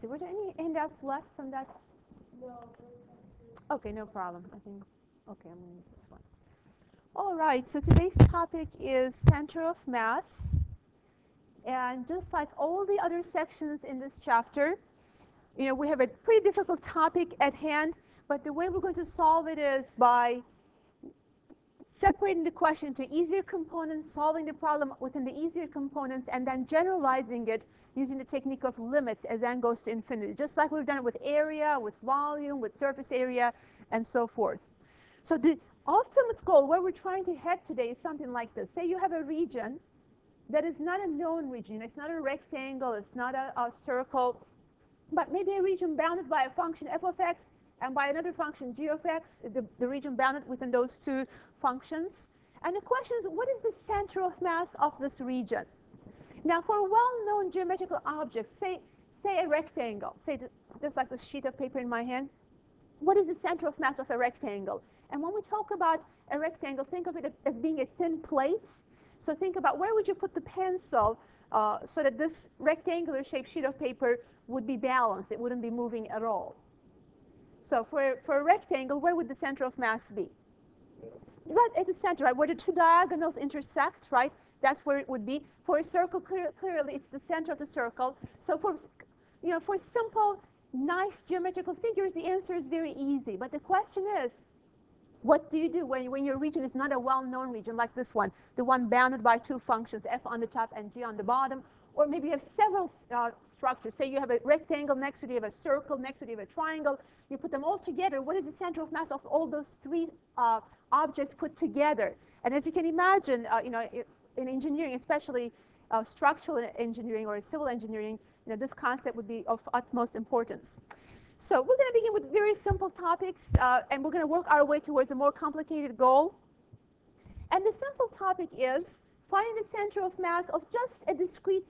see, were there any handouts left from that? No. Okay, no problem. I think, okay, I'm going to use this one. All right, so today's topic is center of mass. And just like all the other sections in this chapter, we have a pretty difficult topic at hand, but the way we're going to solve it is by separating the question into easier components, solving the problem within the easier components, and then generalizing it using the technique of limits as n goes to infinity, just like we've done it with area, with volume, with surface area, and so forth. So the ultimate goal, where we're trying to head today, is something like this. Say you have a region that is not a known region. It's not a rectangle. It's not a circle. But maybe a region bounded by a function f of x and by another function g of x, the region bounded within those two functions. And the question is, what is the center of mass of this region? Now, for well-known geometrical objects, say a rectangle, just like this sheet of paper in my hand, what is the center of mass of a rectangle? And when we talk about a rectangle, think of it as being a thin plate. So think about where would you put the pencil so that this rectangular shaped sheet of paper would be balanced. It wouldn't be moving at all. So for a rectangle, where would the center of mass be? Right at the center, right, where the two diagonals intersect, right? That's where it would be. For a circle, clearly it's the center of the circle. So for simple, nice geometrical figures, the answer is very easy. But the question is, what do you do when your region is not a well-known region like this one, the one bounded by two functions, f on the top and g on the bottom? Or maybe you have several structures. Say you have a rectangle next to it, you have a circle next to it, you have a triangle. You put them all together. What is the center of mass of all those three objects put together? And as you can imagine, in engineering, especially structural engineering or civil engineering, this concept would be of utmost importance. So we're going to begin with very simple topics, and we're going to work our way towards a more complicated goal. And the simple topic is finding the center of mass of just a discrete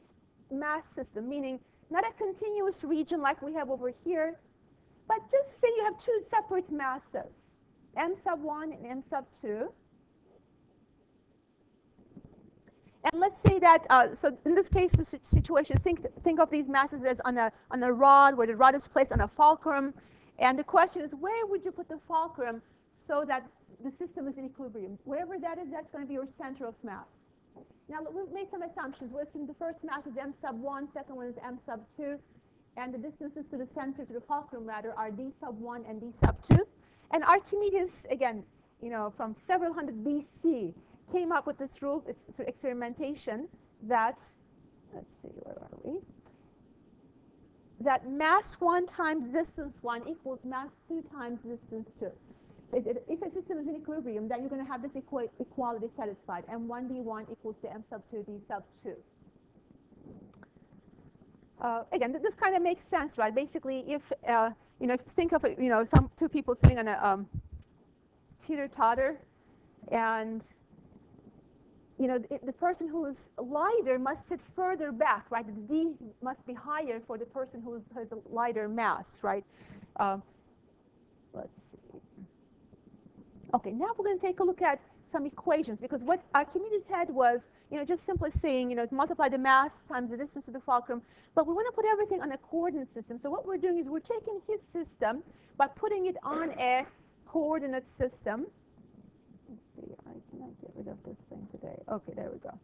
mass system, meaning not a continuous region like we have over here, but just say you have two separate masses, m sub 1 and m sub 2. And let's say that, so in this case, the situation, think of these masses as on a rod, where the rod is placed on a fulcrum. And the question is, where would you put the fulcrum so that the system is in equilibrium? Wherever that is, that's going to be your center of mass. Now, we've made some assumptions. We assume the first mass is m sub 1, second one is m sub 2. And the distances to the center, to the fulcrum rather, are d sub 1 and d sub 2. And Archimedes, again, from several hundred BC, came up with this rule, it's through experimentation, that, let's see, where are we? That mass 1 times distance 1 equals mass 2 times distance 2. If a system is in equilibrium, then you're going to have this equality satisfied. M1 d1 equals to m sub 2 d sub 2. Again, this kind of makes sense, right? Basically, if think of it, some two people sitting on a teeter-totter, and the person who's lighter must sit further back, right? The D must be higher for the person who has a lighter mass, right? Let's see. Okay, now we're going to take a look at some equations, because what Archimedes had was, just simply saying, multiply the mass times the distance to the fulcrum, but we want to put everything on a coordinate system. So what we're doing is we're taking his system by putting it on a coordinate system. Let's see, I cannot get rid of this thing today. Okay, there we go.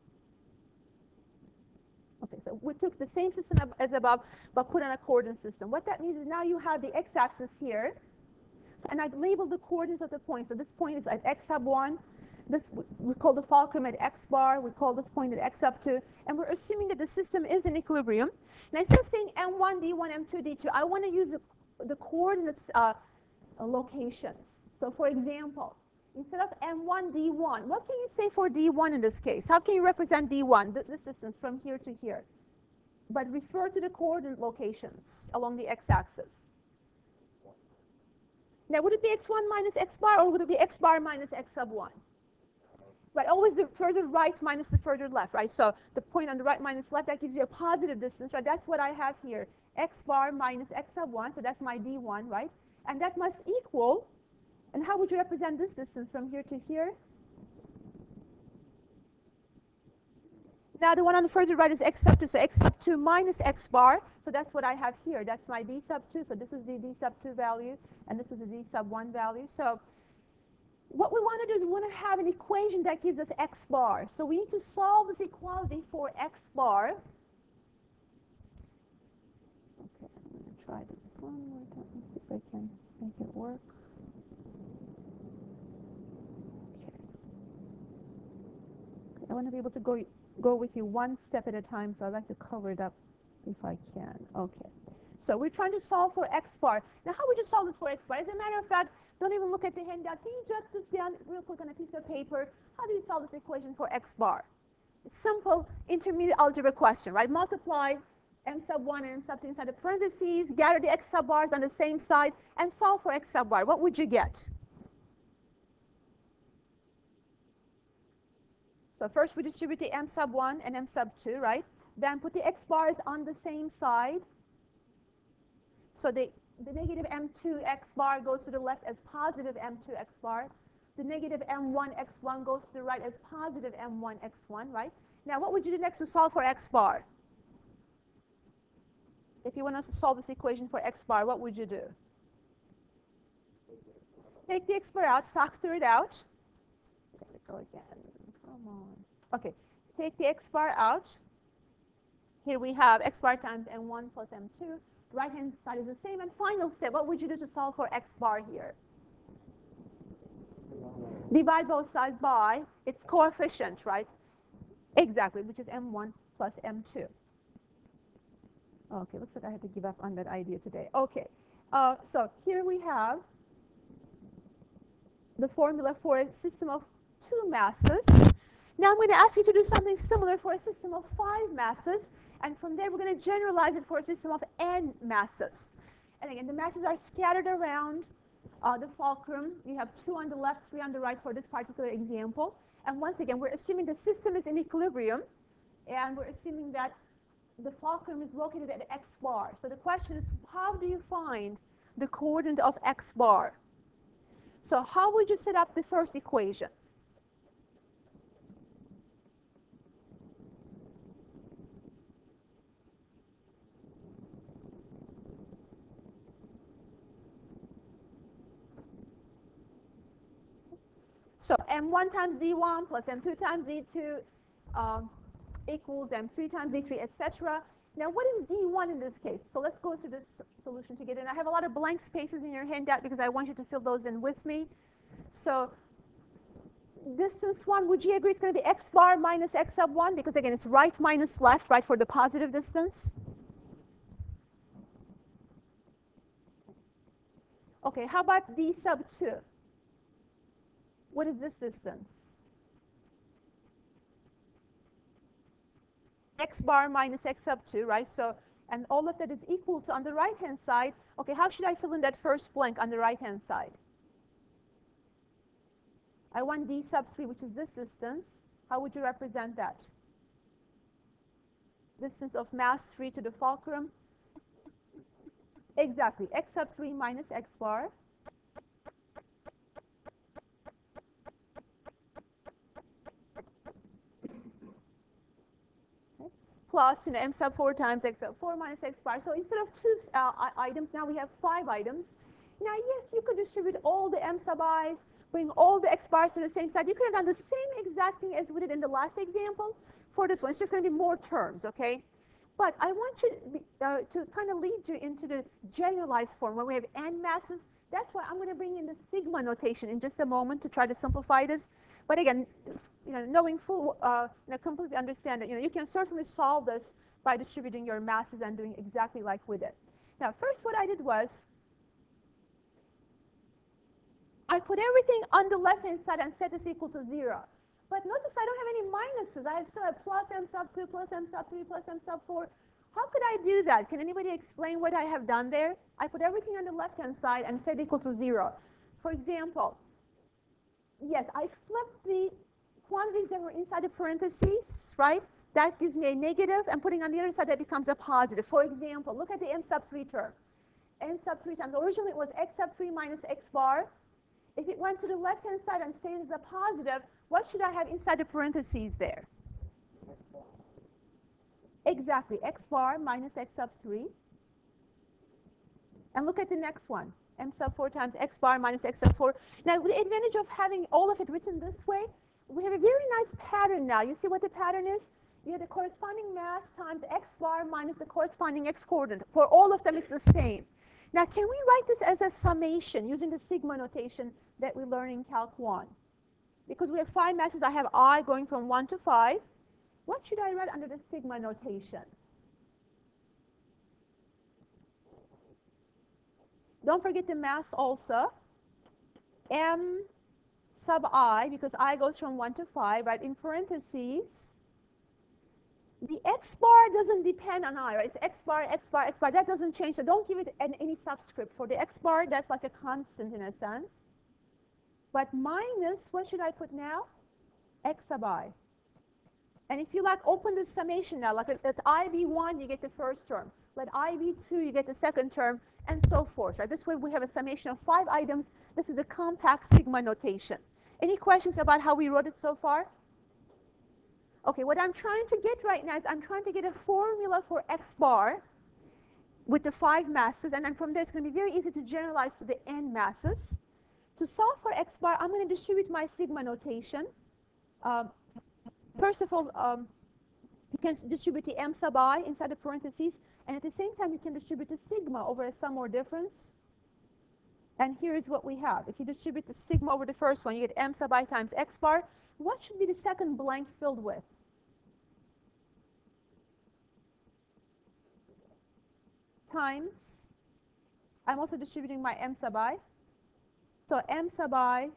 Okay, so we took the same system as above, but put on a coordinate system. What that means is now you have the x-axis here, and I've labeled the coordinates of the point. So this point is at x sub 1. This we call the fulcrum at x bar. We call this point at x sub 2. And we're assuming that the system is in equilibrium. Now instead of saying m1, d1, m2, d2, I want to use the coordinates locations. So for example, instead of m1, d1, what can you say for d1 in this case? How can you represent d1, this distance from here to here? But refer to the coordinate locations along the x-axis. Now, would it be x1 minus x bar, or would it be x bar minus x sub 1? Right, always the further right minus the further left, right? So the point on the right minus left, that gives you a positive distance, right? That's what I have here, x bar minus x sub 1, so that's my d1, right? And that must equal, and how would you represent this distance from here to here? Now the one on the further right is x sub 2, so x sub 2 minus x bar. So that's what I have here. That's my d sub 2. So this is the d sub 2 value, and this is the d sub 1 value. So what we want to do is we want to have an equation that gives us x bar. So we need to solve this equality for x bar. Okay, I'm going to try this one more time. Let's see if I can make it work. Okay. I want to be able to go with you one step at a time, so I'd like to cover it up if I can. Okay. So we're trying to solve for x bar. Now, how would you solve this for x bar? As a matter of fact, don't even look at the handout. Can you jot this down real quick on a piece of paper? How do you solve this equation for x bar? It's simple intermediate algebra question, right? Multiply m sub 1 and m sub 2 inside the parentheses, gather the x sub bars on the same side, and solve for x sub bar. What would you get? So first we distribute the m sub 1 and m sub 2, right? Then put the x bars on the same side. So the negative m2 x bar goes to the left as positive m2 x bar. The negative m1 x1 goes to the right as positive m1 x1, right? Now what would you do next to solve for x bar? If you want us to solve this equation for x bar, what would you do? Take the x bar out, factor it out. There we go again. Come on. Okay, take the x bar out. Here we have x bar times m1 plus m2. Right-hand side is the same. And final step, what would you do to solve for x bar here? Divide both sides by its coefficient, right? Exactly, which is m1 plus m2. Okay, looks like I had to give up on that idea today. Okay, so here we have the formula for a system of 2 masses. Now I'm going to ask you to do something similar for a system of 5 masses. And from there, we're going to generalize it for a system of n masses. And again, the masses are scattered around the fulcrum. You have 2 on the left, 3 on the right for this particular example. And once again, we're assuming the system is in equilibrium. And we're assuming that the fulcrum is located at x bar. So the question is, how do you find the coordinate of x bar? So how would you set up the first equation? So m1 times d1 plus m2 times d2 equals m3 times d3, etc. Now, what is d1 in this case? So let's go through this solution together. And I have a lot of blank spaces in your handout because I want you to fill those in with me. So distance 1, would you agree it's going to be x bar minus x sub 1? Because, again, it's right minus left, right, for the positive distance. Okay, how about d sub 2? What is this distance? X bar minus x sub 2, right? So, and all of that is equal to, on the right-hand side, okay, how should I fill in that first blank on the right-hand side? I want d sub 3, which is this distance. How would you represent that? Distance of mass 3 to the fulcrum. Exactly, x sub 3 minus x bar. Plus, m sub 4 times x sub 4 minus x bar. So instead of 2 items, now we have 5 items. Now, yes, you could distribute all the m sub i's, bring all the x bars to the same side. You could have done the same exact thing as we did in the last example. For this one, it's just going to be more terms, okay? But I want you to kind of lead you into the generalized form where we have n masses. That's why I'm going to bring in the sigma notation in just a moment to try to simplify this. But again, knowing completely understand that, you can certainly solve this by distributing your masses and doing exactly like we did. Now, first what I did was I put everything on the left-hand side and set this equal to 0. But notice I don't have any minuses. I still have plus m sub 2, plus m sub 3, plus m sub 4. How could I do that? Can anybody explain what I have done there? I put everything on the left-hand side and set equal to 0. For example, yes, I flipped the quantities that were inside the parentheses, right? That gives me a negative, and putting on the other side, that becomes a positive. For example, look at the m sub 3 term. M sub 3 times, originally it was x sub 3 minus x bar. If it went to the left-hand side and stayed as a positive, what should I have inside the parentheses there? Exactly, x bar minus x sub 3. And look at the next one, m sub 4 times x bar minus x sub 4. Now, the advantage of having all of it written this way, we have a very nice pattern now. You see what the pattern is? You have the corresponding mass times x bar minus the corresponding x coordinate. For all of them, it's the same. Now, can we write this as a summation using the sigma notation that we learned in Calc 1? Because we have 5 masses, I have I going from 1 to 5. What should I write under the sigma notation? Don't forget the mass also. M sub I, because I goes from 1 to 5, right? In parentheses, the x bar doesn't depend on I, right? It's x bar, x bar, x bar. That doesn't change. So don't give it any subscript. For the x bar, that's like a constant in a sense. But minus, what should I put now? X sub I. And if you like open the summation now, like at I be 1, you get the first term. Let I be 2, you get the second term, and so forth. Right? This way we have a summation of 5 items. This is the compact sigma notation. Any questions about how we wrote it so far? Okay, what I'm trying to get right now is I'm trying to get a formula for x bar with the 5 masses, and then from there it's going to be very easy to generalize to the n masses. To solve for x bar, I'm going to distribute my sigma notation. First of all, you can distribute the m sub I inside the parentheses, and at the same time you can distribute the sigma over a sum or difference. And here is what we have. If you distribute the sigma over the first one, you get m sub I times x bar. What should be the second blank filled with? Times, I'm also distributing my m sub I. So m sub I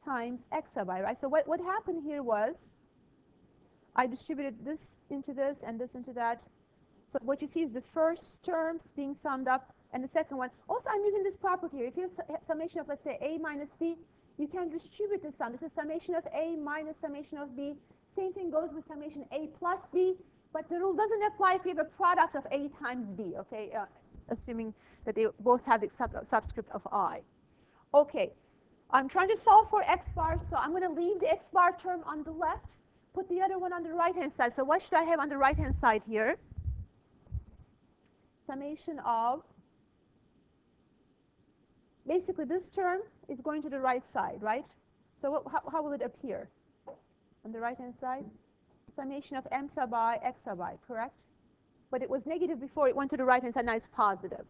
times x sub I, right? So what happened here was I distributed this into this and this into that. So what you see is the first terms being summed up and the second one. Also, I'm using this property here. If you have summation of, let's say, a minus b, you can distribute the sum. This is summation of a minus summation of b. Same thing goes with summation a plus b, but the rule doesn't apply if you have a product of a times b, okay, assuming that they both have the subscript of I. Okay, I'm trying to solve for x bar, so I'm going to leave the x bar term on the left, put the other one on the right-hand side. So what should I have on the right-hand side here? Summation of, basically this term is going to the right side, right? So how will it appear? On the right-hand side? Summation of m sub I, x sub I, correct? But it was negative before it went to the right-hand side, now it's positive.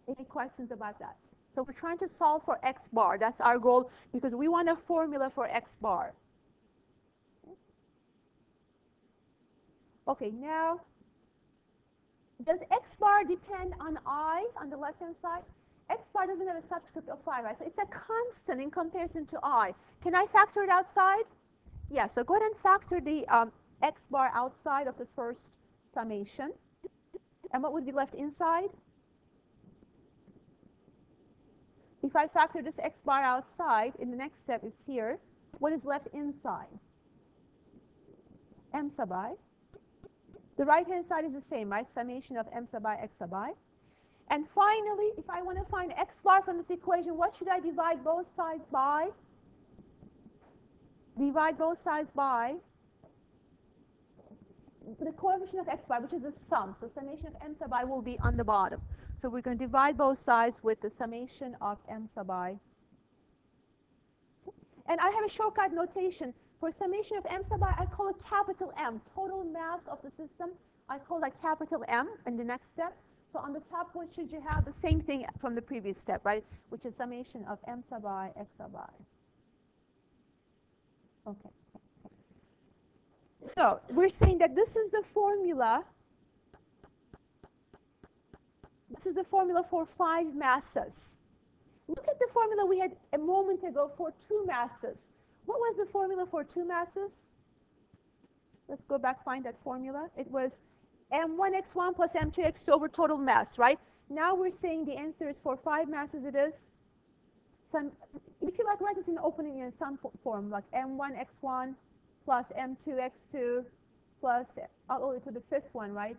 Any questions about that? So we're trying to solve for x bar. That's our goal because we want a formula for x bar. Okay, now, does x bar depend on I on the left-hand side? X bar doesn't have a subscript of 5, right? So it's a constant in comparison to I. Can I factor it outside? Yeah, so go ahead and factor the x bar outside of the first summation. And what would be left inside? If I factor this x bar outside, in the next step is here, what is left inside? M sub I. The right-hand side is the same, right? Summation of m sub I, x sub I. And finally, if I want to find x bar from this equation, what should I divide both sides by? Divide both sides by the coefficient of x bar, which is the sum. So summation of m sub I will be on the bottom. So we're going to divide both sides with the summation of m sub I. And I have a shortcut notation. For summation of m sub I, I call it capital M, total mass of the system. I call that capital M in the next step. So on the top, what should you have? The same thing from the previous step, right? Which is summation of m sub I, x sub I. Okay. So we're saying that this is the formula. This is the formula for 5 masses. Look at the formula we had a moment ago for 2 masses. What was the formula for 2 masses? Let's go back, find that formula. It was m1x1 plus m2x2 over total mass, right? Now we're saying the answer is for 5 masses it is if you like, write this in opening in some form, like m1x1 plus m2x2 plus all the way to the 5th one, right?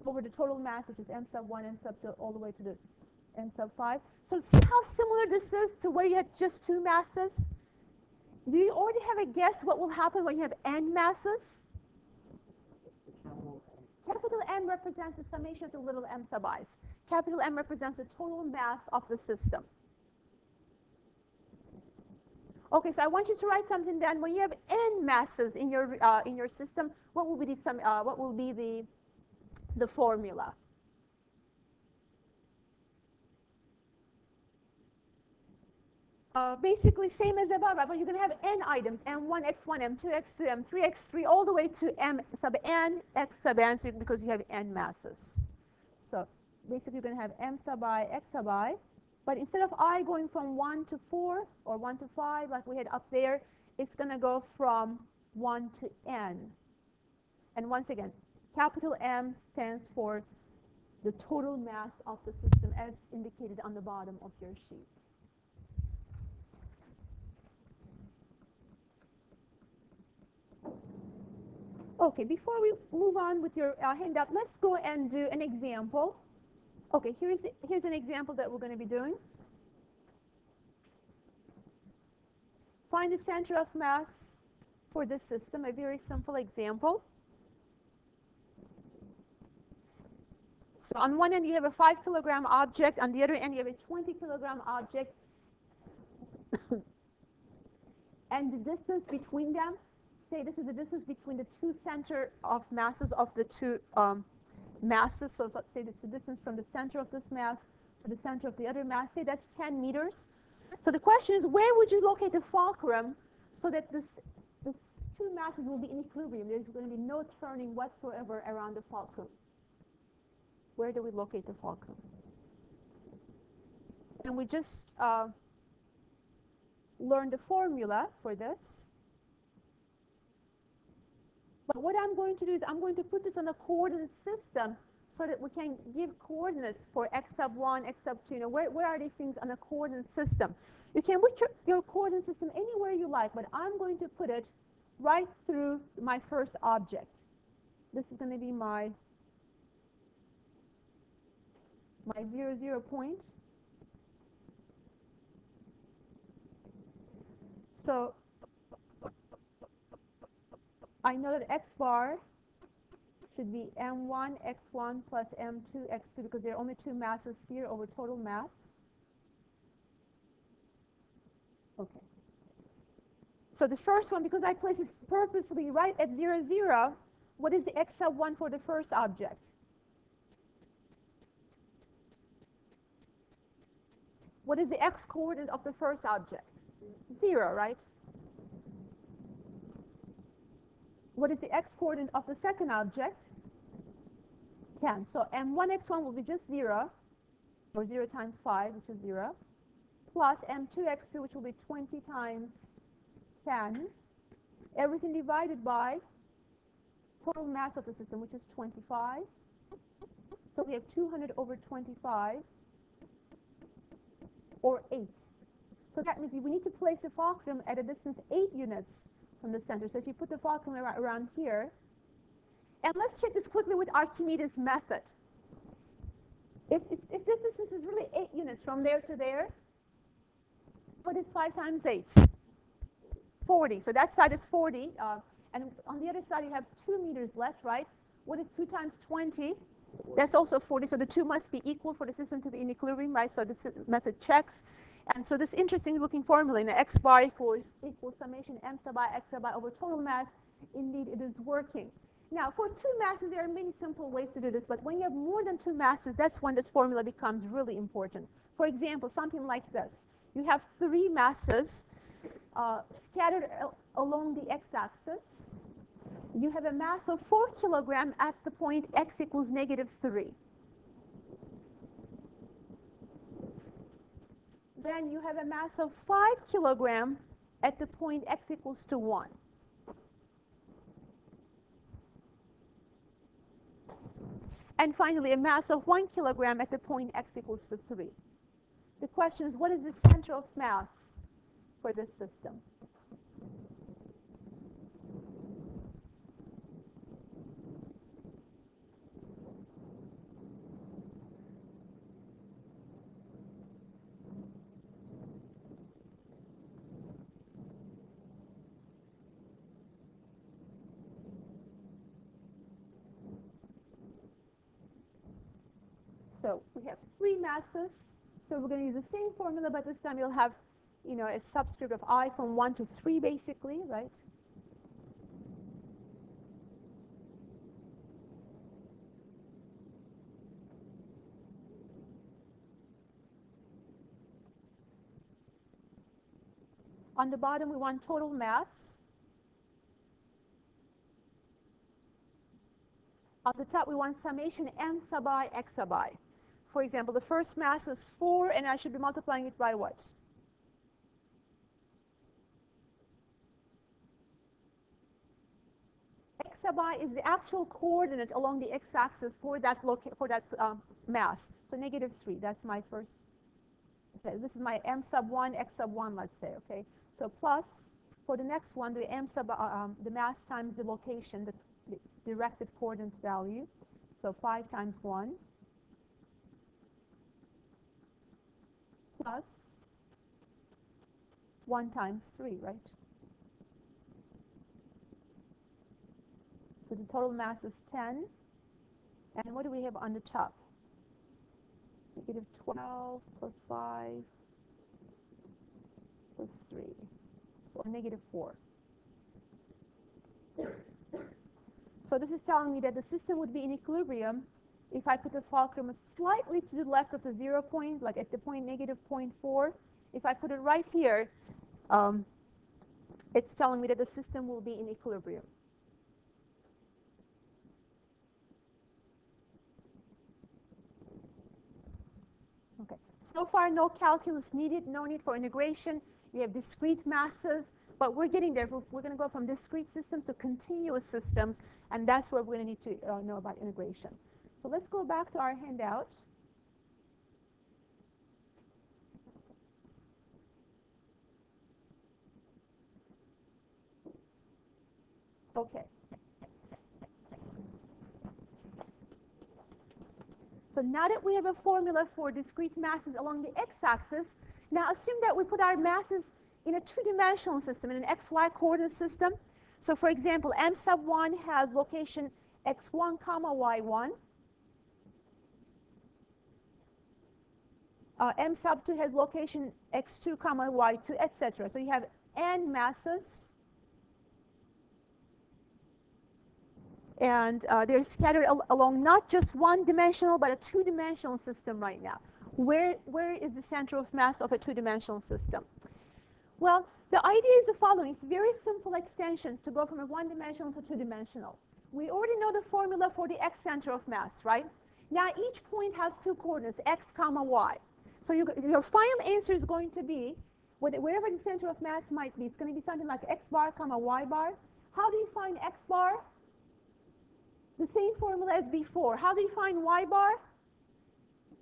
Over the total mass, which is m sub 1, m sub 2, all the way to the m sub 5. So see how similar this is to where you had just 2 masses? Do you already have a guess what will happen when you have n masses? represents the summation of the little m sub i's. Capital M represents the total mass of the system. Okay, so I want you to write something down. When you have n masses in your system, what will be the formula? Basically same as above, right? But you're going to have n items, m1, x1, m2, x2, m3, x3, all the way to m sub n, x sub n, so because you have n masses. So basically you're going to have m sub I, x sub I. But instead of I going from 1 to 4 or 1 to 5 like we had up there, it's going to go from 1 to n. And once again, capital M stands for the total mass of the system as indicated on the bottom of your sheet. Okay, before we move on with your handout, let's go and do an example. Okay, here's an example that we're going to be doing. Find the center of mass for this system, a very simple example. So on one end you have a 5 kilogram object, on the other end you have a 20 kilogram object, and the distance between them, say this is the distance between the two center of masses of the two masses. So let's say it's the distance from the center of this mass to the center of the other mass. Say that's 10 meters. So the question is, where would you locate the fulcrum so that this two masses will be in equilibrium? There's going to be no turning whatsoever around the fulcrum. Where do we locate the fulcrum? And we just learned the formula for this. But what I'm going to do is I'm going to put this on a coordinate system so that we can give coordinates for x sub 1, x sub 2. You know, where are these things on a coordinate system? You can put your coordinate system anywhere you like, but I'm going to put it right through my first object. This is going to be my 0, 0 point. So I know that x bar should be m1, x1 plus m2, x2, because there are only two masses here over total mass. Okay. So the first one, because I placed it purposely right at 0, 0, what is the x sub 1 for the first object? What is the x coordinate of the first object? 0, right? What is the x coordinate of the second object? 10. So m1, x1 will be just 0, or 0 times 5, which is 0, plus m2, x2, which will be 20 times 10, everything divided by total mass of the system, which is 25. So we have 200 over 25, or 8. So that means we need to place the fulcrum at a distance 8 units from the center. So if you put the fulcrum around here, and let's check this quickly with Archimedes' method. If this distance is really 8 units from there to there, what is 5 times 8? 40. So that side is 40. And on the other side, you have 2 meters left, right? What is 2 times 20? That's also 40. So the two must be equal for the system to be in equilibrium, right? So this method checks. And so this interesting looking formula in x bar equals summation m sub I, x sub I over total mass. Indeed, it is working. Now, for two masses, there are many simple ways to do this, but when you have more than two masses, that's when this formula becomes really important. For example, something like this. You have 3 masses scattered along the x-axis. You have a mass of 4 kilograms at the point x equals -3. Then you have a mass of 5 kilograms at the point x equals to 1. And finally, a mass of 1 kilogram at the point x equals to 3. The question is, what is the center of mass for this system? So we have 3 masses. So we're going to use the same formula, but this time you'll have, a subscript of I from 1 to 3, basically, right? On the bottom, we want total mass. On the top, we want summation m sub I x sub I. For example, the first mass is 4, and I should be multiplying it by what? X sub I is the actual coordinate along the x-axis for that mass. So -3, that's my first. So this is my m sub 1, x sub 1, let's say, okay? So plus, for the next one, the m sub, the mass times the location, the directed coordinate value. So 5 times 1 plus 1 times 3, right? So the total mass is 10. And what do we have on the top? -12 plus 5 plus 3. So -4. So this is telling me that the system would be in equilibrium if I put the fulcrum slightly to the left of the 0 point, like at the point -0.4. If I put it right here, it's telling me that the system will be in equilibrium. Okay. So far, no calculus needed, no need for integration. You have discrete masses, but we're getting there. We're going to go from discrete systems to continuous systems, and that's where we're going to need to know about integration. So let's go back to our handout. Okay. So now that we have a formula for discrete masses along the x-axis, now assume that we put our masses in a two-dimensional system, in an xy coordinate system. So for example, m sub 1 has location x1 comma y1. M sub 2 has location x2 comma y2, etc. So you have n masses, and they're scattered along not just one-dimensional, but a two-dimensional system right now. Where is the center of mass of a two-dimensional system? Well, the idea is the following. It's very simple extension to go from a one-dimensional to two-dimensional. We already know the formula for the x center of mass, right? Now each point has two coordinates, x comma y. So your final answer is going to be, wherever the center of mass might be, it's going to be something like x bar comma y bar. How do you find x bar? The same formula as before. How do you find y bar?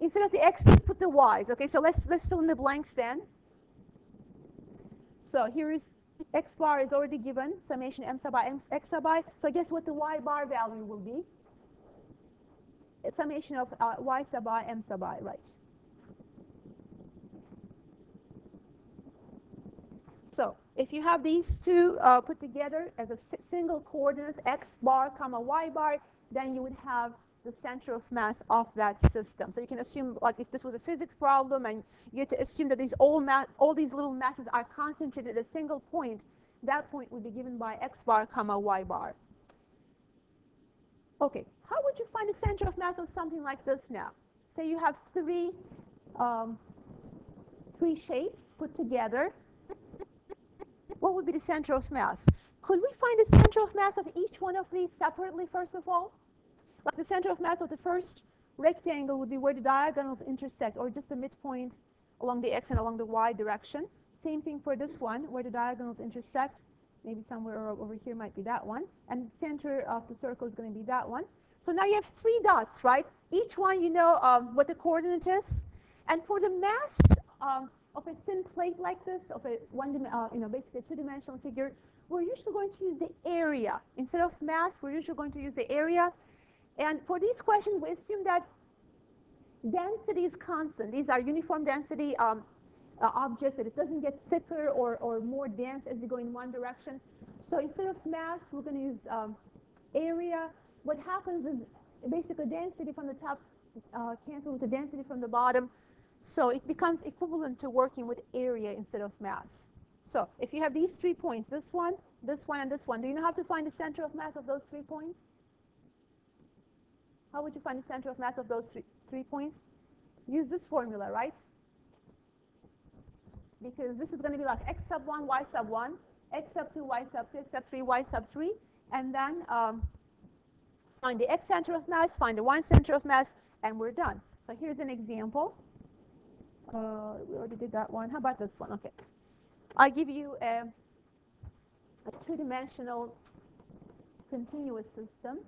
Instead of the x's, put the y's. Okay, so let's fill in the blanks then. So here is x bar is already given, summation m sub I, x sub I. So guess what the y bar value will be? It's summation of y sub I, m sub I, right? So if you have these two put together as a single coordinate, x bar comma y bar, then you would have the center of mass of that system. So you can assume, like if this was a physics problem and you had to assume that all these little masses are concentrated at a single point, that point would be given by x bar comma y bar. Okay, how would you find the center of mass of something like this now? Say you have three shapes put together. What would be the center of mass? Could we find the center of mass of each one of these separately, first of all? Like the center of mass of the first rectangle would be where the diagonals intersect, or just the midpoint along the x and along the y direction. Same thing for this one, where the diagonals intersect. Maybe somewhere over here might be that one. And the center of the circle is going to be that one. So now you have 3 dots, right? Each one, you know what the coordinate is. And for the mass of a thin plate like this, of a basically a two-dimensional figure, we're usually going to use the area. Instead of mass, we're usually going to use the area. And for these questions, we assume that density is constant. These are uniform density objects, that it doesn't get thicker or more dense as we go in one direction. So instead of mass, we're going to use area. What happens is basically density from the top cancel with the density from the bottom. So it becomes equivalent to working with area instead of mass. So if you have these 3 points, this one, and this one, do you know how to find the center of mass of those 3 points? How would you find the center of mass of those three points? Use this formula, right? Because this is going to be like x sub 1, y sub 1, x sub 2, y sub 2, x sub 3, y sub 3, and then find the x center of mass, find the y center of mass, and we're done. So here's an example. We already did that one. How about this one? Okay. I'll give you a two-dimensional continuous system.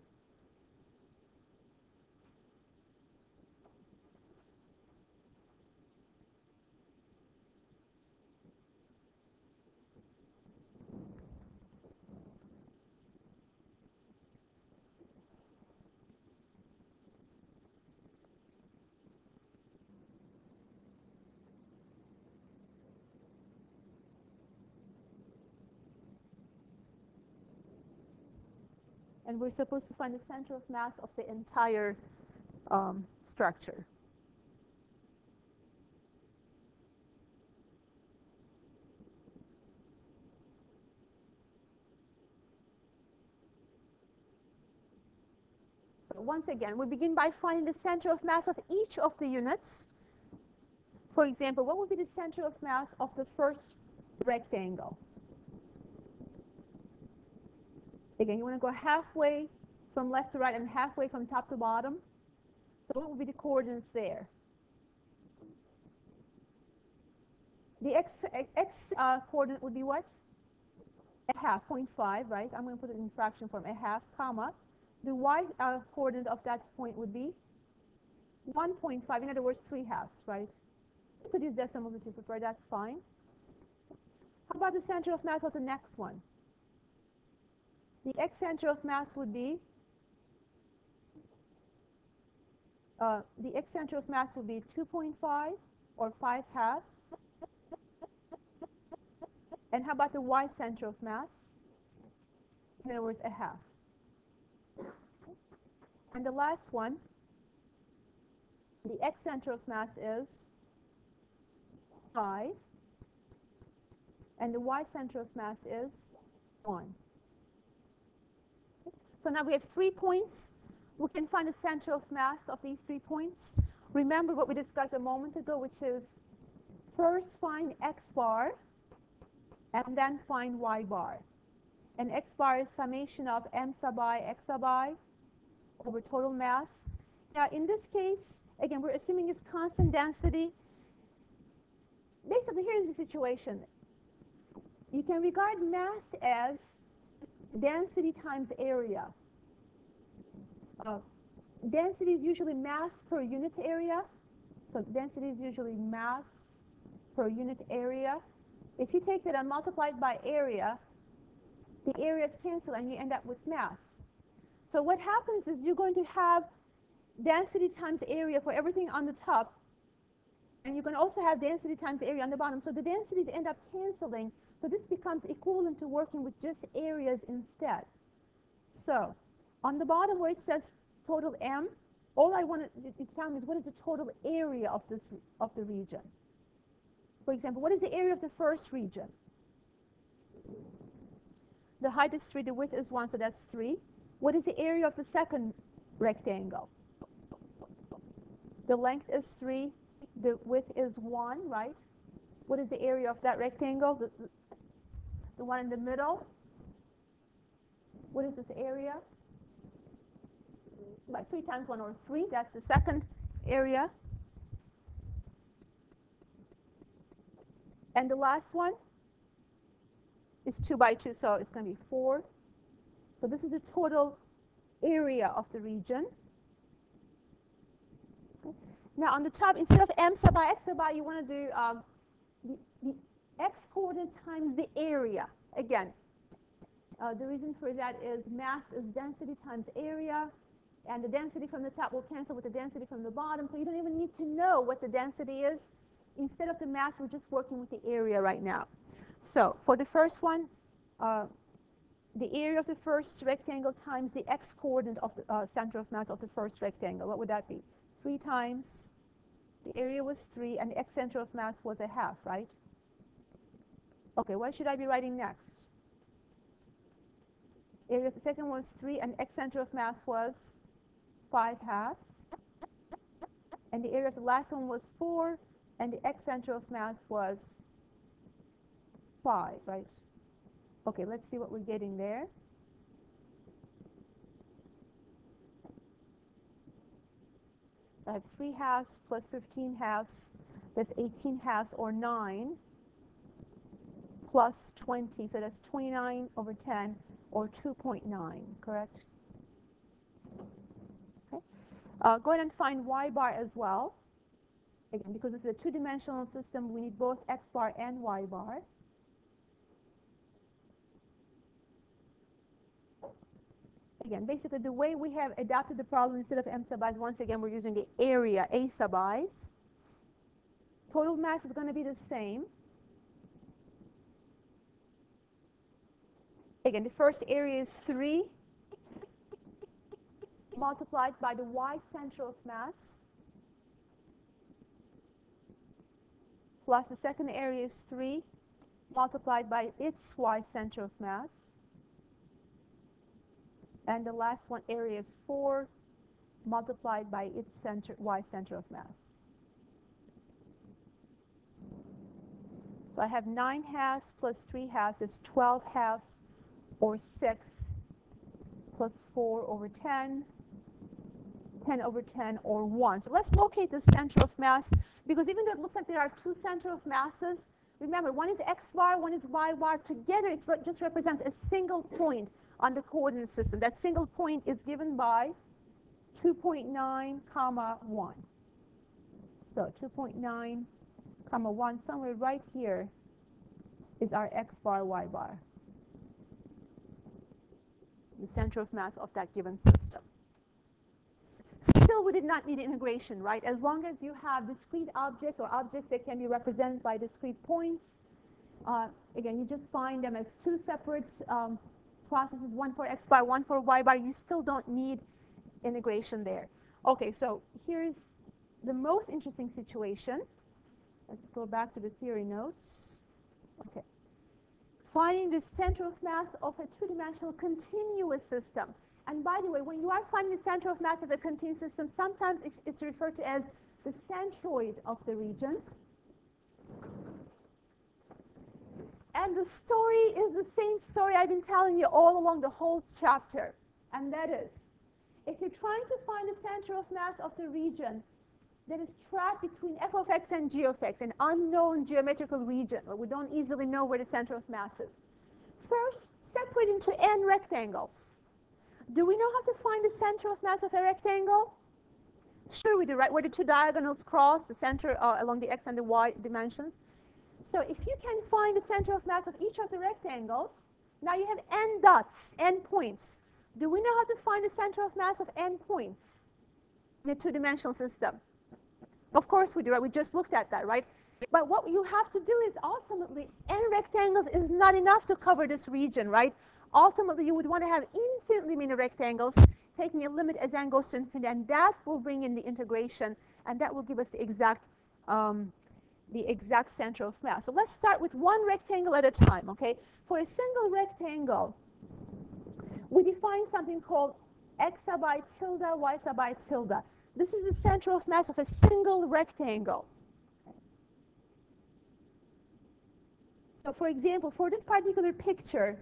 And we're supposed to find the center of mass of the entire structure. So once again, we begin by finding the center of mass of each of the units. For example, what would be the center of mass of the first rectangle? Again, you want to go halfway from left to right and halfway from top to bottom. So what would be the coordinates there? The x coordinate would be what? A half, 0.5, right? I'm going to put it in fraction form, a half, comma. The y coordinate of that point would be 1.5, in other words, 3 halves, right? You could use decimals if you prefer, that's fine. How about the center of mass of the next one? The x center of mass would be, the x center of mass would be 2.5 or 5 halves. And how about the y center of mass? In other words, a half. And the last one, the x center of mass is 5, and the y center of mass is 1. Okay. So now we have 3 points. We can find the center of mass of these 3 points. Remember what we discussed a moment ago, which is first find x bar, and then find y bar. And x bar is summation of m sub I, x sub I, over total mass. Now in this case, again, we're assuming it's constant density. Basically, here's the situation. You can regard mass as density times area. Density is usually mass per unit area. So density is usually mass per unit area. If you take that and multiply it by area, the areas cancel and you end up with mass. So what happens is you're going to have density times area for everything on the top, and you can also have density times area on the bottom. So the densities end up canceling. So this becomes equivalent to working with just areas instead. So on the bottom where it says total M, all I want to tell me is what is the total area of the region. For example, what is the area of the first region? The height is 3, the width is 1, so that's 3. What is the area of the second rectangle? The length is 3, the width is 1, right? What is the area of that rectangle? The one in the middle? What is this area? About 3 times 1 or 3, that's the second area. And the last one is 2 by 2, so it's going to be 4. So this is the total area of the region. Okay. Now on the top, instead of m sub I, x sub I, you want to do the x coordinate times the area. Again, the reason for that is mass is density times area, and the density from the top will cancel with the density from the bottom, so you don't even need to know what the density is. Instead of the mass, we're just working with the area right now. So for the first one, the area of the first rectangle times the x coordinate of the center of mass of the first rectangle. What would that be? 3 times, the area was 3, and the x center of mass was a half, right? Okay, what should I be writing next? Area of the second one was 3, and x center of mass was 5 halves. And the area of the last one was 4, and the x center of mass was 5, right? Okay, let's see what we're getting there. I have 3 halves plus 15 halves. That's 18 halves, or 9, plus 20. So that's 29 over 10, or 2.9, correct? Okay. Go ahead and find y bar as well. Again, because this is a two-dimensional system, we need both x bar and y bar. Again, basically the way we have adapted the problem, instead of m sub i's, once again we're using the area a sub i's. Total mass is going to be the same. Again, the first area is 3 multiplied by the y center of mass, plus the second area is 3 multiplied by its y center of mass, and the last one area is 4 multiplied by its y center of mass. So I have 9 halves plus 3 halves is 12 halves, or 6 plus 4 over 10, 10 over 10, or 1. So let's locate the center of mass, because even though it looks like there are 2 center of masses, remember, one is x bar, one is y bar. Together, it just represents a single point on the coordinate system. That single point is given by 2.9, comma 1. So 2.9, comma 1, somewhere right here is our x bar, y bar, the center of mass of that given system. Still, we did not need integration, right? As long as you have discrete objects, or objects that can be represented by discrete points, again, you just find them as 2 separate processes, one for x bar, one for y bar. You still don't need integration there. Okay, so here's the most interesting situation. Let's go back to the theory notes. Okay. Finding the center of mass of a two-dimensional continuous system. And by the way, when you are finding the center of mass of a continuous system, sometimes it's referred to as the centroid of the region. And the story is the same story I've been telling you all along the whole chapter. And that is, if you're trying to find the center of mass of the region that is trapped between f of x and g of x, an unknown geometrical region where we don't easily know where the center of mass is, first separate into n rectangles. Do we know how to find the center of mass of a rectangle? Sure we do, right? Where the 2 diagonals cross, the center along the x and the y dimensions. So if you can find the center of mass of each of the rectangles, now you have n dots, n points. Do we know how to find the center of mass of n points in a two-dimensional system? Of course we do, right? We just looked at that, right? But what you have to do is ultimately, n rectangles is not enough to cover this region, right? Ultimately, you would want to have infinitely many rectangles, taking a limit as n goes to infinity, and that will bring in the integration, and that will give us the exact center of mass. So let's start with one rectangle at a time, okay? For a single rectangle, we define something called x sub I tilde, y sub I tilde. This is the center of mass of a single rectangle. So for example, for this particular picture,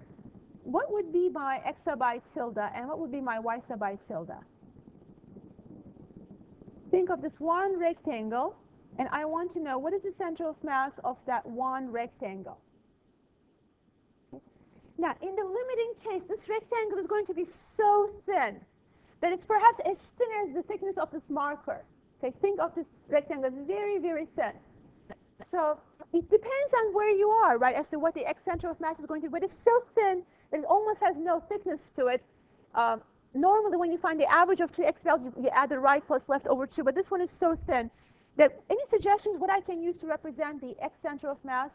what would be my x sub I tilde and what would be my y sub I tilde? Think of this one rectangle, and I want to know what is the center of mass of that one rectangle. Now, in the limiting case, this rectangle is going to be so thin that it's perhaps as thin as the thickness of this marker. Okay, think of this rectangle as very, very thin. So it depends on where you are, right, as to what the x center of mass is going to be. But it's so thin that it almost has no thickness to it. Normally, when you find the average of 2 x values, you add the right plus left over 2. But this one is so thin that any suggestions what I can use to represent the x center of mass?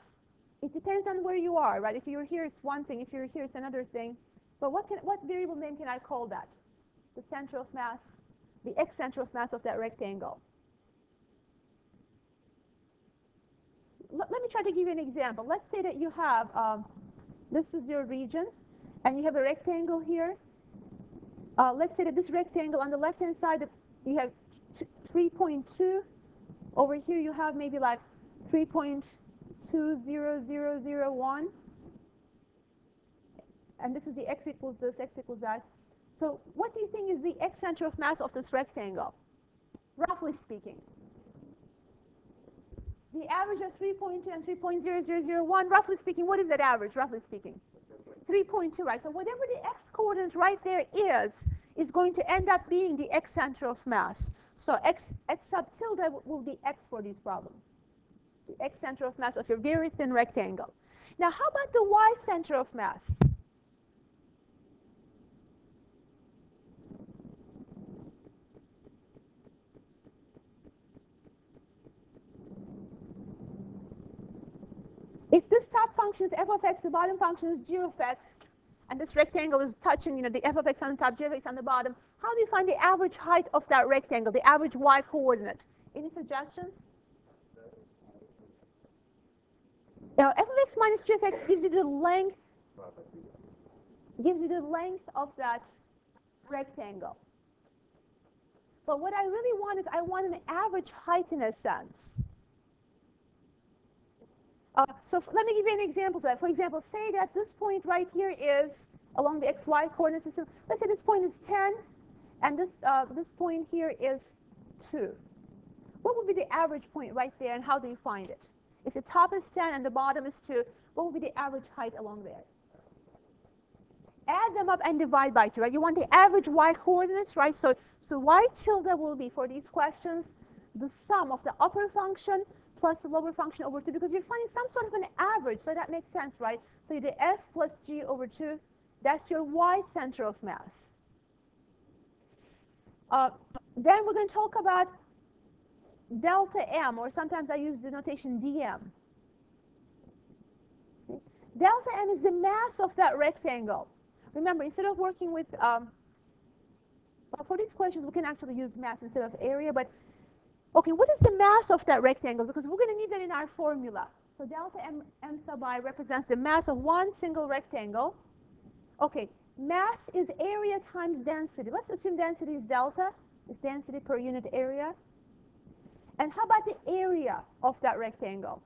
It depends on where you are, right? If you're here, it's one thing. If you're here, it's another thing. But what variable name can I call that? The center of mass the x center of mass of that rectangle. Let me try to give you an example. Let's say that you have, this is your region, and you have a rectangle here. Let's say that this rectangle on the left-hand side, you have 3.2. Over here you have maybe like 3.20001. And this is the x equals this, x equals that. So what do you think is the x center of mass of this rectangle, roughly speaking? The average of 3.2 and 3.0001, roughly speaking, what is that average, roughly speaking? 3.2, right? So whatever the x coordinate right there is going to end up being the x center of mass. So x sub tilde will be x for these problems. The x center of mass of your very thin rectangle. Now how about the y center of mass? If this top function is f of x, the bottom function is g of x, and this rectangle is touching, the f of x on the top, g of x on the bottom, how do you find the average height of that rectangle, the average y coordinate? Any suggestions? Now, f of x minus g of x gives you the length of that rectangle. But what I really want is I want an average height in a sense. So let me give you an example of that. For example, say that this point right here is along the xy coordinate system. Let's say this point is 10, and this point here is 2. What would be the average point right there, and how do you find it? If the top is 10 and the bottom is 2, what would be the average height along there? Add them up and divide by 2, right? You want the average y coordinates, right? So y tilde will be, for these questions, the sum of the upper function plus the lower function over 2, because you're finding some sort of an average, so that makes sense, right? So you do f plus g over 2, that's your y center of mass. Then we're going to talk about delta m, or sometimes I use the notation dm. Okay. Delta m is the mass of that rectangle. Remember, instead of working with, for these questions, we can actually use mass instead of area, but okay, what is the mass of that rectangle? Because we're going to need that in our formula. So delta m sub I represents the mass of one single rectangle. Okay, mass is area times density. Let's assume density is delta. It's density per unit area. And how about the area of that rectangle?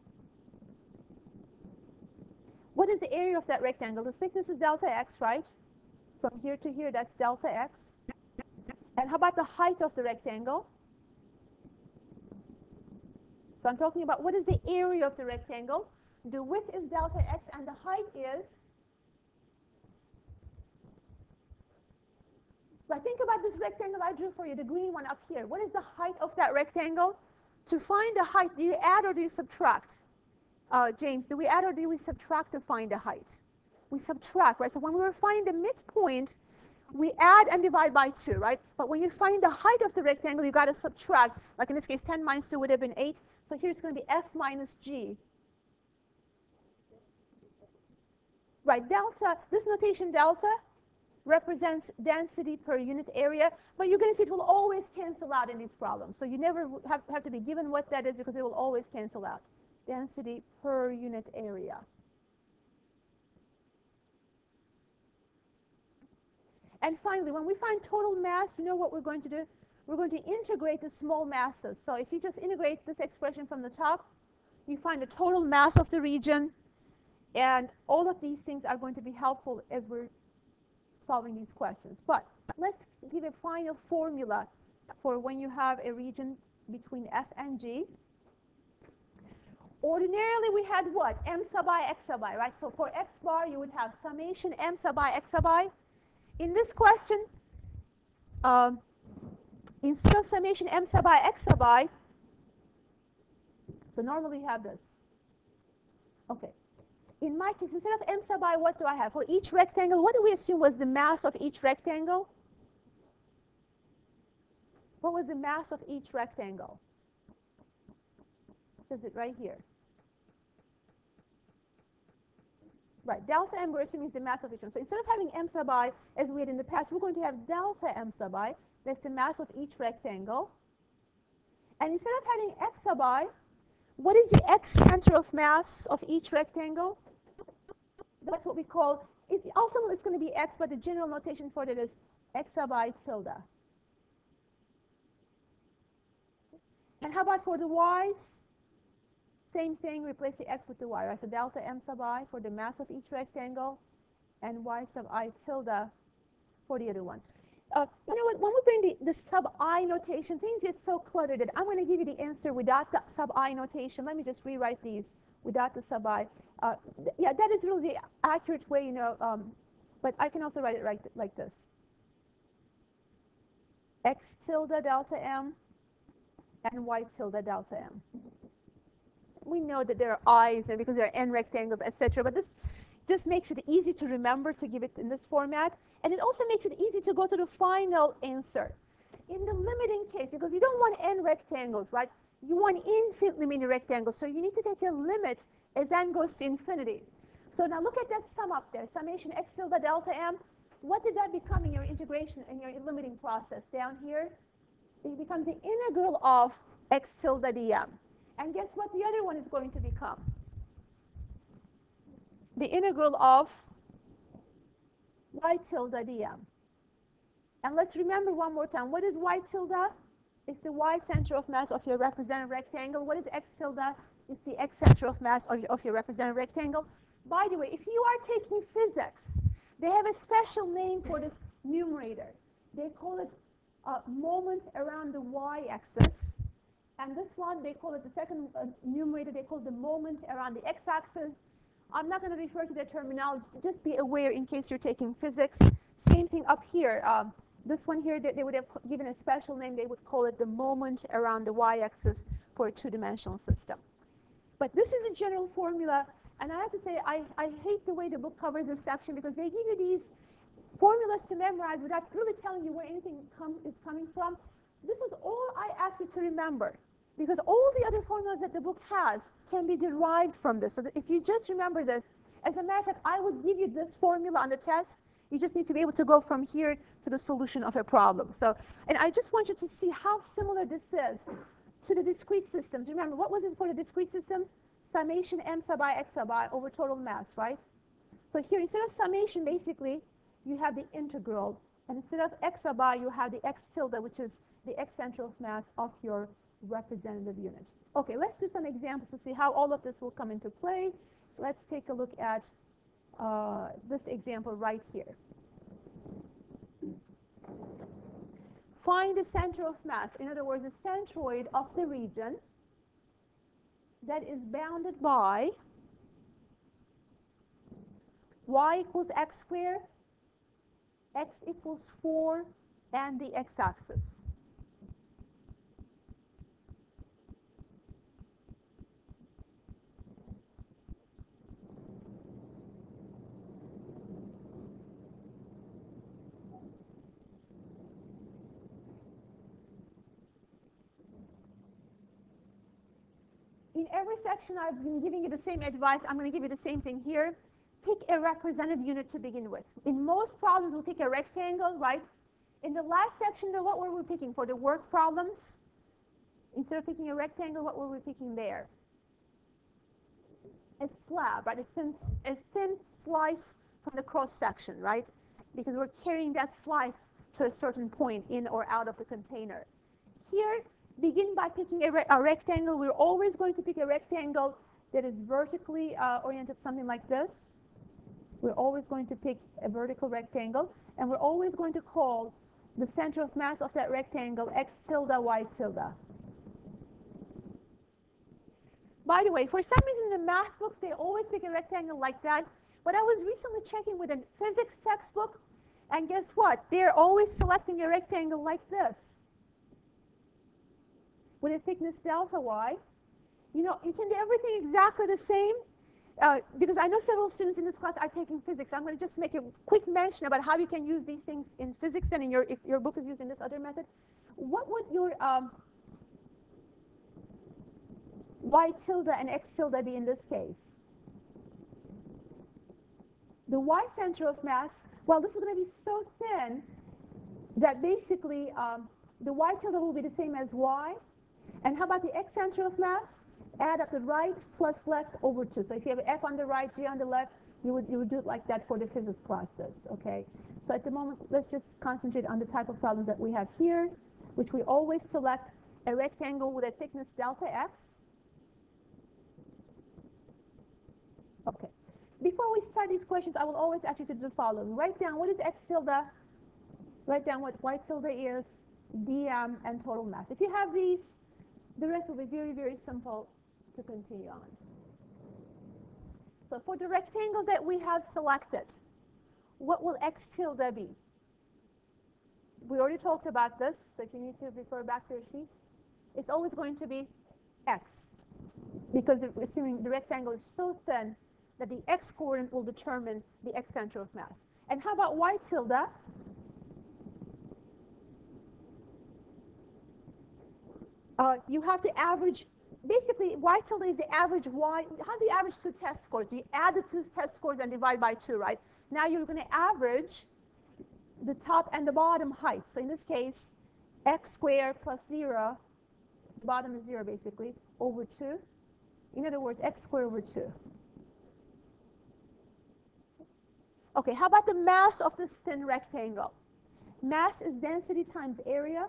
What is the area of that rectangle? The thickness is delta x, right? From here to here, that's delta x. And how about the height of the rectangle? So I'm talking about what is the area of the rectangle. The width is delta x, and the height is, but think about this rectangle I drew for you, the green one up here. What is the height of that rectangle? To find the height, do you add or do you subtract? James, do we add or do we subtract to find the height? We subtract, right? So when we were finding the midpoint, we add and divide by 2, right? But when you're finding the height of the rectangle, you got to subtract. Like in this case, 10 minus 2 would have been 8. So here it's going to be f minus g. Right, delta, this notation delta represents density per unit area, but you're going to see it will always cancel out in these problems. So you never have to be given what that is, because it will always cancel out. Density per unit area. And finally, when we find total mass, you know what we're going to do? We're going to integrate the small masses. So if you just integrate this expression from the top, you find the total mass of the region, and all of these things are going to be helpful as we're solving these questions. But let's give a final formula for when you have a region between f and g. Ordinarily, we had what? M sub I, x sub I, right? So for x bar, you would have summation M sub I, x sub I. In this question, instead of summation M sub I, x sub I, so normally you have this. Okay. In my case, instead of M sub I, what do I have? For each rectangle, what do we assume was the mass of each rectangle? What was the mass of each rectangle? Is it right here? Right, delta m we're assuming is the mass of each one. So instead of having m sub I as we had in the past, we're going to have delta m sub I. That's the mass of each rectangle. And instead of having x sub I, what is the x center of mass of each rectangle? That's what we call, ultimately it's going to be x, but the general notation for that is x sub I tilde. And how about for the y's? Same thing, replace the x with the y, right? So delta m sub I for the mass of each rectangle, and y sub I tilde for the other one. You know what, when we bring the sub I notation, things get so cluttered that I'm going to give you the answer without the sub I notation. Let me just rewrite these without the sub I. Yeah, that is really the accurate way, you know, but I can also write it like this. X tilde delta m and y tilde delta m. We know that there are i's and because there are n rectangles, etc. But this just makes it easy to remember to give it in this format. And it also makes it easy to go to the final answer. In the limiting case, because you don't want n rectangles, right? You want infinitely many rectangles. So you need to take a limit as n goes to infinity. So now look at that sum up there, summation x tilde delta m. What did that become in your integration, in your limiting process? Down here, it becomes the integral of x tilde dm. And guess what the other one is going to become? The integral of y tilde dm. And let's remember one more time, what is y tilde? It's the y center of mass of your representative rectangle. What is x tilde? It's the x center of mass of your representative rectangle. By the way, if you are taking physics, they have a special name for this numerator. They call it moment around the y-axis. And this one, they call it the second numerator, they call it the moment around the x-axis. I'm not going to refer to the terminology. Just be aware in case you're taking physics. Same thing up here. This one here, they would have given a special name. They would call it the moment around the y-axis for a two-dimensional system. But this is a general formula. And I have to say, I hate the way the book covers this section because they give you these formulas to memorize without really telling you where anything is coming from. This is all I ask you to remember, because all the other formulas that the book has can be derived from this. So that if you just remember this, as a matter of fact, I would give you this formula on the test. You just need to be able to go from here to the solution of a problem. So, and I just want you to see how similar this is to the discrete systems. Remember, what was it for the discrete systems? Summation m sub I x sub I over total mass, right? So here, instead of summation, basically, you have the integral. And instead of x sub I, you have the x tilde, which is the x center of mass of your representative unit. Okay, let's do some examples to see how all of this will come into play. Let's take a look at this example right here. Find the center of mass. In other words, the centroid of the region that is bounded by y equals x squared, x equals 4, and the x-axis. In every section, I've been giving you the same advice. I'm going to give you the same thing here. Pick a representative unit to begin with. In most problems, we'll pick a rectangle, right? In the last section, though, what were we picking for the work problems? Instead of picking a rectangle, what were we picking there? A slab, right? A thin slice from the cross section, right? Because we're carrying that slice to a certain point in or out of the container. Here, begin by picking a rectangle. We're always going to pick a rectangle that is vertically oriented, something like this. We're always going to pick a vertical rectangle, and we're always going to call the center of mass of that rectangle x tilde y tilde. By the way, for some reason in the math books, they always pick a rectangle like that. But I was recently checking with a physics textbook, and guess what? They're always selecting a rectangle like this, with a thickness delta y. You know, you can do everything exactly the same, because I know several students in this class are taking physics. I'm going to just make a quick mention about how you can use these things in physics and in if your book is using this other method. What would your y tilde and x tilde be in this case? The y center of mass, well, this is going to be so thin that basically the y tilde will be the same as y. And how about the x center of mass? Add up the right plus left over 2. So if you have f on the right, g on the left, you would do it like that for the physics classes, okay? So at the moment, let's just concentrate on the type of problems that we have here, which we always select a rectangle with a thickness delta x. Okay. Before we start these questions, I will always ask you to do the following. Write down what is x tilde, write down what y tilde is, dm, and total mass. If you have these, the rest will be very, very simple to continue on. So for the rectangle that we have selected, what will x tilde be? We already talked about this, so if you need to refer back to your sheets, it's always going to be x, because assuming the rectangle is so thin that the x coordinate will determine the x center of mass. And how about y tilde? You have to average, basically y tilde is the average y. How do you average two test scores? You add the two test scores and divide by 2, right? Now you're going to average the top and the bottom height. So in this case, x squared plus 0, the bottom is 0 basically, over 2. In other words, x squared over 2. Okay, how about the mass of this thin rectangle? Mass is density times area.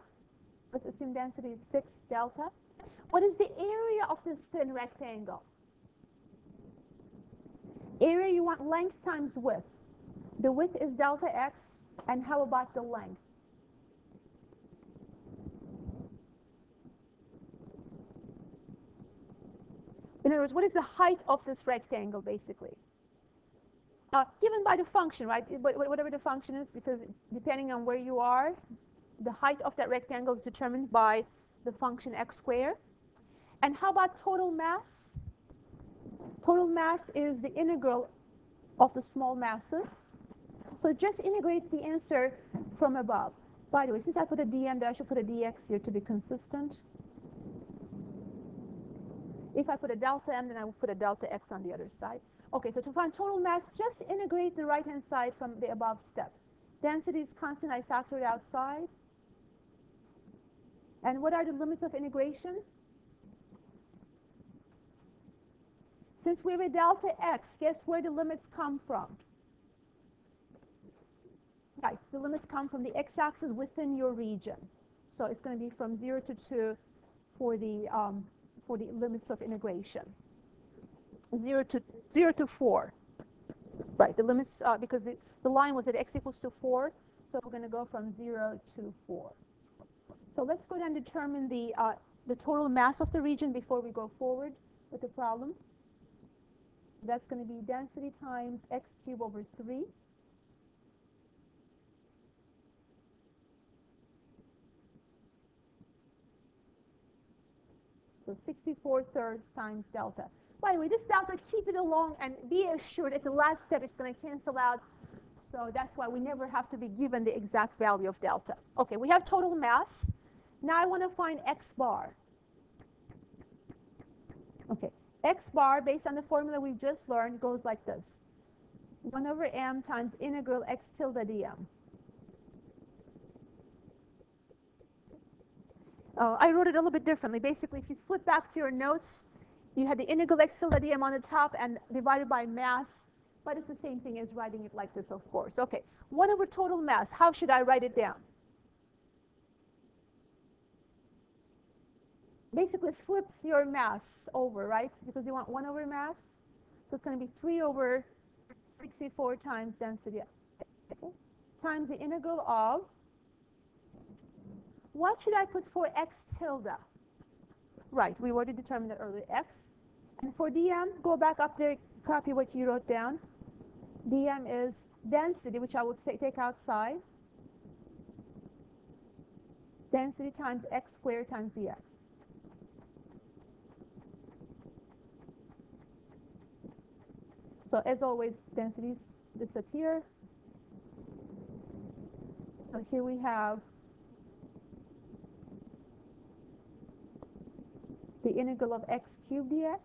Let's assume density is 6 delta. What is the area of this thin rectangle? Area, you want length times width. The width is delta x, and how about the length? In other words, what is the height of this rectangle, basically? Given by the function, right? Whatever the function is, because depending on where you are, the height of that rectangle is determined by the function x squared. And how about total mass? Total mass is the integral of the small masses. So just integrate the answer from above. By the way, since I put a dm there, I should put a dx here to be consistent. If I put a delta m, then I will put a delta x on the other side. Okay, so to find total mass, just integrate the right-hand side from the above step. Density is constant, I factored outside. And what are the limits of integration? Since we have a delta x, guess where the limits come from? Right, the limits come from the x-axis within your region. So it's going to be from 0 to 2 for the limits of integration. 0 to 4. Right, the limits, because the line was at x equals to 4, so we're going to go from 0 to 4. So let's go ahead and determine the total mass of the region before we go forward with the problem. That's going to be density times x cubed over 3. So 64/3 times delta. By the way, this delta, keep it along and be assured at the last step it's going to cancel out. So that's why we never have to be given the exact value of delta. Okay, we have total mass. Now I want to find x bar. Okay, x bar, based on the formula we've just learned, goes like this. 1 over m times integral x tilde dm. I wrote it a little bit differently. Basically, if you flip back to your notes, you had the integral x tilde dm on the top and divided by mass, but it's the same thing as writing it like this, of course. Okay, 1 over total mass. How should I write it down? Basically, flip your mass over, right? Because you want 1 over mass. So it's going to be 3 over 64 times density, okay, times the integral of, what should I put for x tilde? Right, we already determined that earlier, x. And for dm, go back up there, copy what you wrote down. dm is density, which I will take outside. Density times x squared times dx. So as always, densities disappear. So here we have the integral of x cubed dx.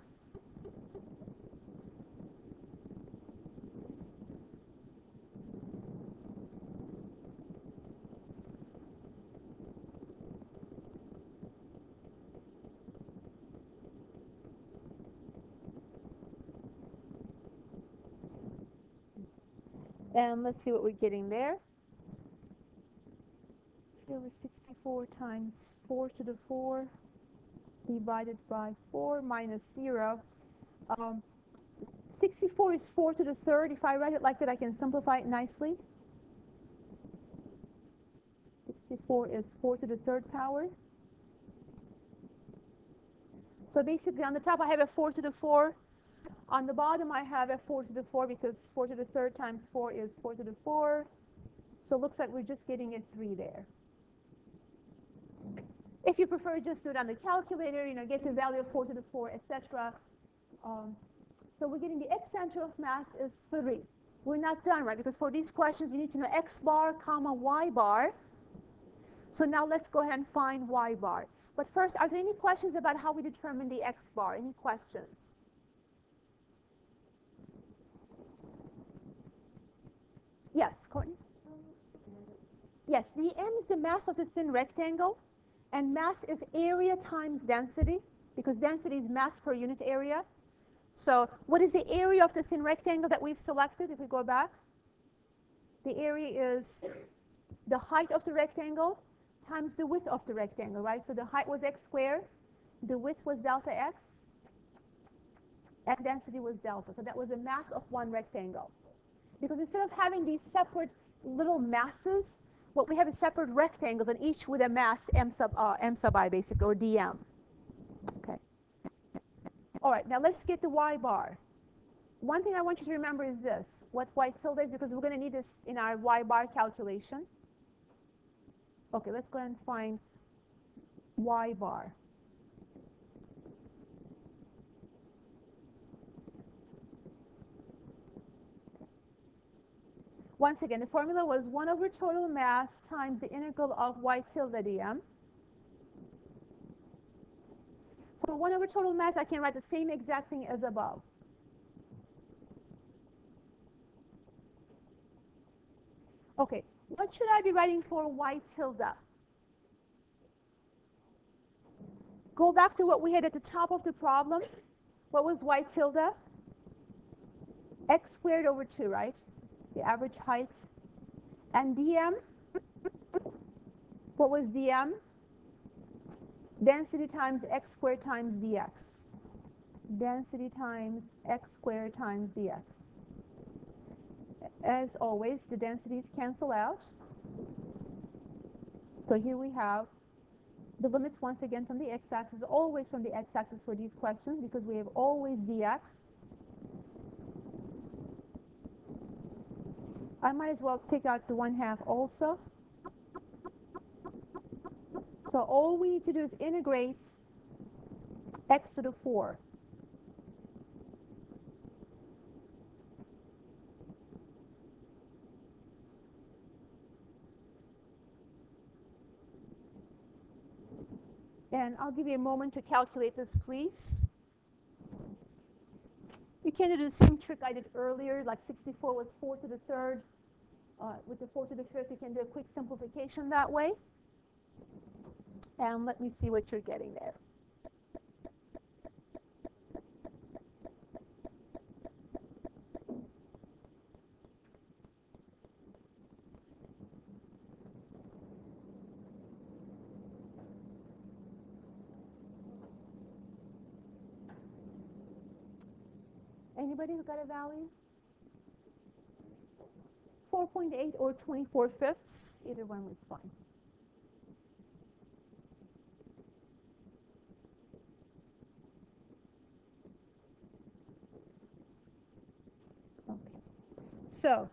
And let's see what we're getting there. 3 over 64 times 4 to the 4 divided by 4 minus 0. 64 is 4 to the third. If I write it like that, I can simplify it nicely. 64 is 4 to the third power. So basically on the top I have a 4 to the 4. On the bottom I have a 4 to the 4 because 4 to the third times 4 is 4 to the 4. So it looks like we're just getting a 3 there. If you prefer, just do it on the calculator, get the value of 4 to the 4, etc. So we're getting the x center of mass is 3. We're not done, right? Because for these questions, you need to know x bar, comma, y bar. So now let's go ahead and find y bar. But first, are there any questions about how we determine the x bar? Any questions? Yes, Courtney? Yes, the m is the mass of the thin rectangle. And mass is area times density, because density is mass per unit area. So what is the area of the thin rectangle that we've selected if we go back? The area is the height of the rectangle times the width of the rectangle, right? So the height was x squared, the width was delta x, and density was delta. So that was the mass of one rectangle. Because instead of having these separate little masses, what we have is separate rectangles, and each with a mass m sub I, basically, or dm. Okay. All right, now let's get the y bar. One thing I want you to remember is this. What y tilde is, because we're going to need this in our y bar calculation. Okay, let's go ahead and find y bar. Once again, the formula was 1 over total mass times the integral of y tilde dm. For 1 over total mass, I can write the same exact thing as above. Okay, what should I be writing for y tilde? Go back to what we had at the top of the problem. What was y tilde? X squared over 2, right? The average height. And dm, what was dm? Density times x squared times dx. Density times x squared times dx. As always, the densities cancel out. So here we have the limits once again from the x-axis, always from the x-axis for these questions, because we have always dx. I might as well take out the 1/2 also. So all we need to do is integrate x to the 4. And I'll give you a moment to calculate this, please. You can do the same trick I did earlier, like 64 was 4 to the third. With the 4 to the fifth, you can do a quick simplification that way. And let me see what you're getting there. Anybody who got a value? 4.8 or 24/5, either one was fine. Okay. So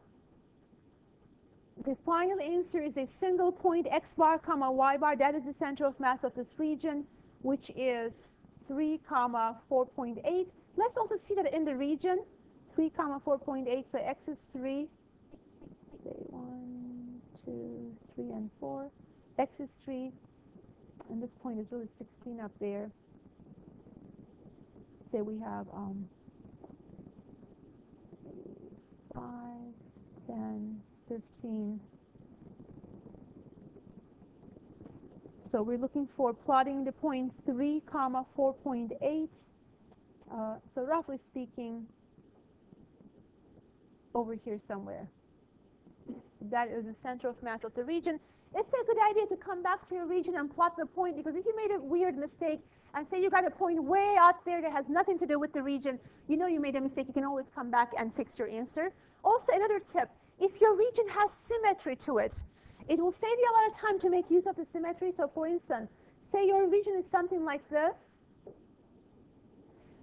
the final answer is a single point x bar comma y bar. That is the center of mass of this region, which is 3 comma 4.8. Let's also see that in the region, 3 comma 4.8. So x is 3. Say 1, 2, 3, and 4. X is 3, and this point is really 16 up there. Say we have 5, 10, 15. So we're looking for plotting the point 3 comma 4.8. So roughly speaking, over here somewhere. That is the center of mass of the region. It's a good idea to come back to your region and plot the point, because if you made a weird mistake and say you got a point way out there that has nothing to do with the region, you know you made a mistake, you can always come back and fix your answer. Also, another tip, if your region has symmetry to it, it will save you a lot of time to make use of the symmetry. So for instance, say your region is something like this.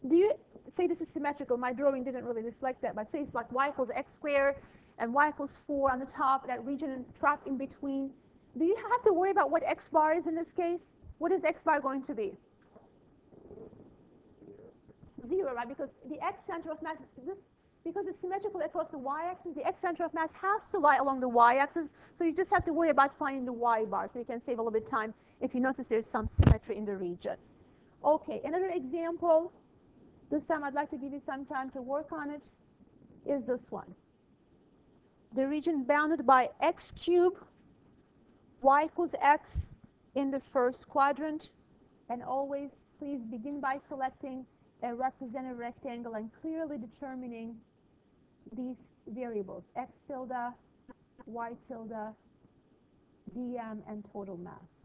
Do you say this is symmetrical? My drawing didn't really reflect that, but say it's like y equals x squared and y equals 4 on the top, that region trapped in between. Do you have to worry about what x bar is in this case? What is x bar going to be? 0, right? Because the x center of mass, because it's symmetrical across the y-axis, the x center of mass has to lie along the y-axis, so you just have to worry about finding the y bar, so you can save a little bit of time if you notice there's some symmetry in the region. Okay, another example, this time I'd like to give you some time to work on it, is this one. The region bounded by x cubed, y equals x in the first quadrant, and always please begin by selecting a representative rectangle and clearly determining these variables, x tilde, y tilde, dm, and total mass.